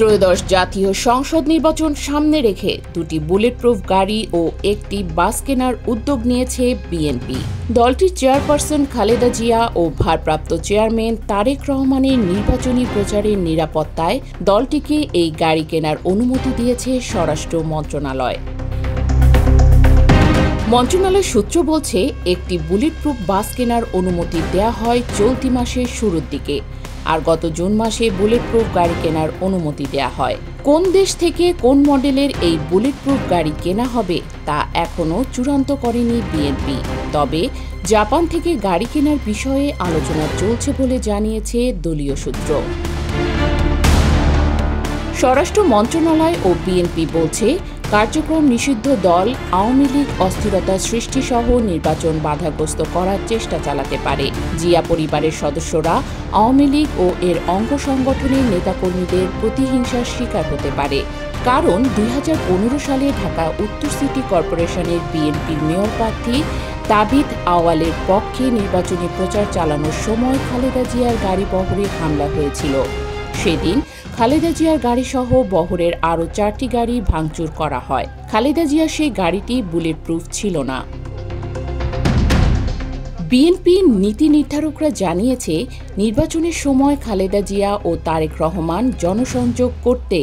ত্রয়োদশ জাতীয় সংসদ নির্বাচন সামনে রেখে দুটি বুলেটপ্রুফ গাড়ি ও একটি বাস কেনার উদ্যোগ নিয়েছে বিএনপি। দলটির চেয়ারপারসন খালেদা জিয়া ও ভারপ্রাপ্ত চেয়ারম্যান তারেক রহমানের নির্বাচনী প্রচারের নিরাপত্তায় দলটিকে এই গাড়ি কেনার অনুমতি দিয়েছে স্বরাষ্ট্র মন্ত্রণালয়। মন্ত্রণালয় সূত্র বলছে, একটি বুলেটপ্রুফ বাস কেনার অনুমতি দেয়া হয় চলতি মাসের শুরুর দিকে, আর গত জুন মাসে বুলেটপ্রুফ গাড়ি কেনার অনুমতি দেয়া হয়। কোন দেশ থেকে কোন মডেলের এই বুলেটপ্রুফ গাড়ি কেনা হবে তা এখনও চূড়ান্ত করেনি বিএনপি। তবে জাপান থেকে গাড়ি কেনার বিষয়ে আলোচনা চলছে বলে জানিয়েছে দলীয় সূত্র। স্বরাষ্ট্র মন্ত্রণালয় ও বিএনপি বলছে, কার্যক্রম নিষিদ্ধ দল আওয়ামী লীগ অস্থিরতা সৃষ্টিসহ নির্বাচন বাধাগ্রস্ত করার চেষ্টা চালাতে পারে। জিয়া পরিবারের সদস্যরা আওয়ামী লীগ ও এর অঙ্গ সংগঠনের নেতাকর্মীদের প্রতিহিংসার শিকার হতে পারে। কারণ ২০১৫ সালে ঢাকা উত্তর সিটি কর্পোরেশনের বিএনপির মেয়র প্রার্থী তাবিথ আওয়ালের পক্ষে নির্বাচনী প্রচার চালানোর সময় খালেদা জিয়ার গাড়ি বহরে হামলা হয়েছিল। সেদিন খালেদা জিয়ার গাড়িসহ বহরের আরও ৪টি গাড়ি ভাঙচুর করা হয়। খালেদা জিয়ার সেই গাড়িটি বুলেটপ্রুফ ছিল না। বিএনপির নীতি নির্ধারকরা জানিয়েছে, নির্বাচনের সময় খালেদা জিয়া ও তারেক রহমান জনসংযোগ করতে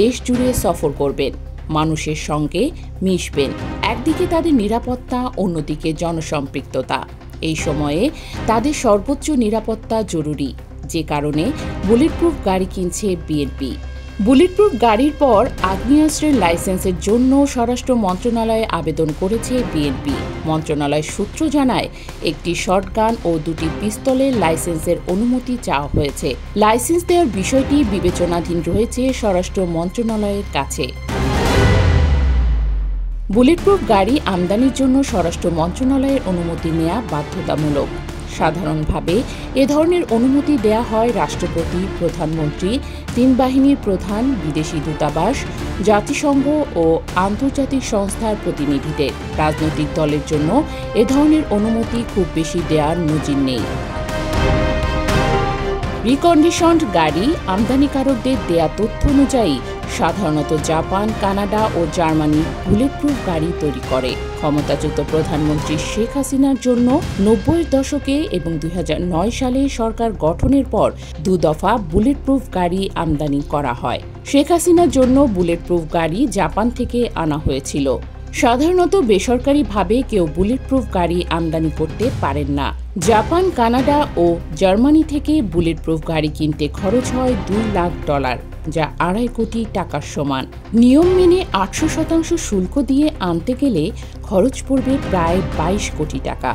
দেশ জুড়ে সফর করবেন, মানুষের সঙ্গে মিশবেন। একদিকে তাদের নিরাপত্তা, অন্যদিকে জনসম্পৃক্ততা। এই সময়ে তাদের সর্বোচ্চ নিরাপত্তা জরুরি, যে কারণে বুলেটপ্রুফ গাড়ি কিনছে বিএনপি। বুলেটপ্রুফ গাড়ির পর আগ্নেয়াস্ত্রের লাইসেন্সের জন্য স্বরাষ্ট্র মন্ত্রণালয়ে আবেদন করেছে বিএনপি। মন্ত্রণালয় সূত্র জানায়, একটি শটগান ও দুটি পিস্তলের লাইসেন্সের অনুমতি চাওয়া হয়েছে। লাইসেন্স দেওয়ার বিষয়টি বিবেচনাধীন রয়েছে স্বরাষ্ট্র মন্ত্রণালয়ের কাছে। বুলেটপ্রুফ গাড়ি আমদানির জন্য স্বরাষ্ট্র মন্ত্রণালয়ের অনুমতি নেওয়া বাধ্যতামূলক। সাধারণভাবে এ ধরনের অনুমতি দেয়া হয় রাষ্ট্রপতি, প্রধানমন্ত্রী, ৩ বাহিনীর প্রধান, বিদেশি দূতাবাস, জাতিসংঘ ও আন্তর্জাতিক সংস্থার প্রতিনিধিদের। রাজনৈতিক দলের জন্য এ ধরনের অনুমতি খুব বেশি দেওয়ার নজির নেই। রিকন্ডিশনড গাড়ি আমদানিকারকদের দেয়া তথ্য অনুযায়ী সাধারণত জাপান, কানাডা ও জার্মানি বুলেটপ্রুফ গাড়ি তৈরি করে। ক্ষমতাচ্যুত প্রধানমন্ত্রী শেখ হাসিনার জন্য ৯০-এর দশকে এবং ২০০৯ সালে সরকার গঠনের পর ২ দফা বুলেটপ্রুফ গাড়ি আমদানি করা হয়। শেখ হাসিনার জন্য বুলেটপ্রুফ গাড়ি জাপান থেকে আনা হয়েছিল। সাধারণত বেসরকারিভাবে কেউ বুলেটপ্রুফ গাড়ি আমদানি করতে পারেন না। জাপান, কানাডা ও জার্মানি থেকে বুলেটপ্রুফ গাড়ি কিনতে খরচ হয় $২ লাখ, যা ২.৫ কোটি টাকার সমান। নিয়ম মেনে ৮০০% শুল্ক দিয়ে আনতে গেলে খরচ পড়বে প্রায় ২২ কোটি টাকা।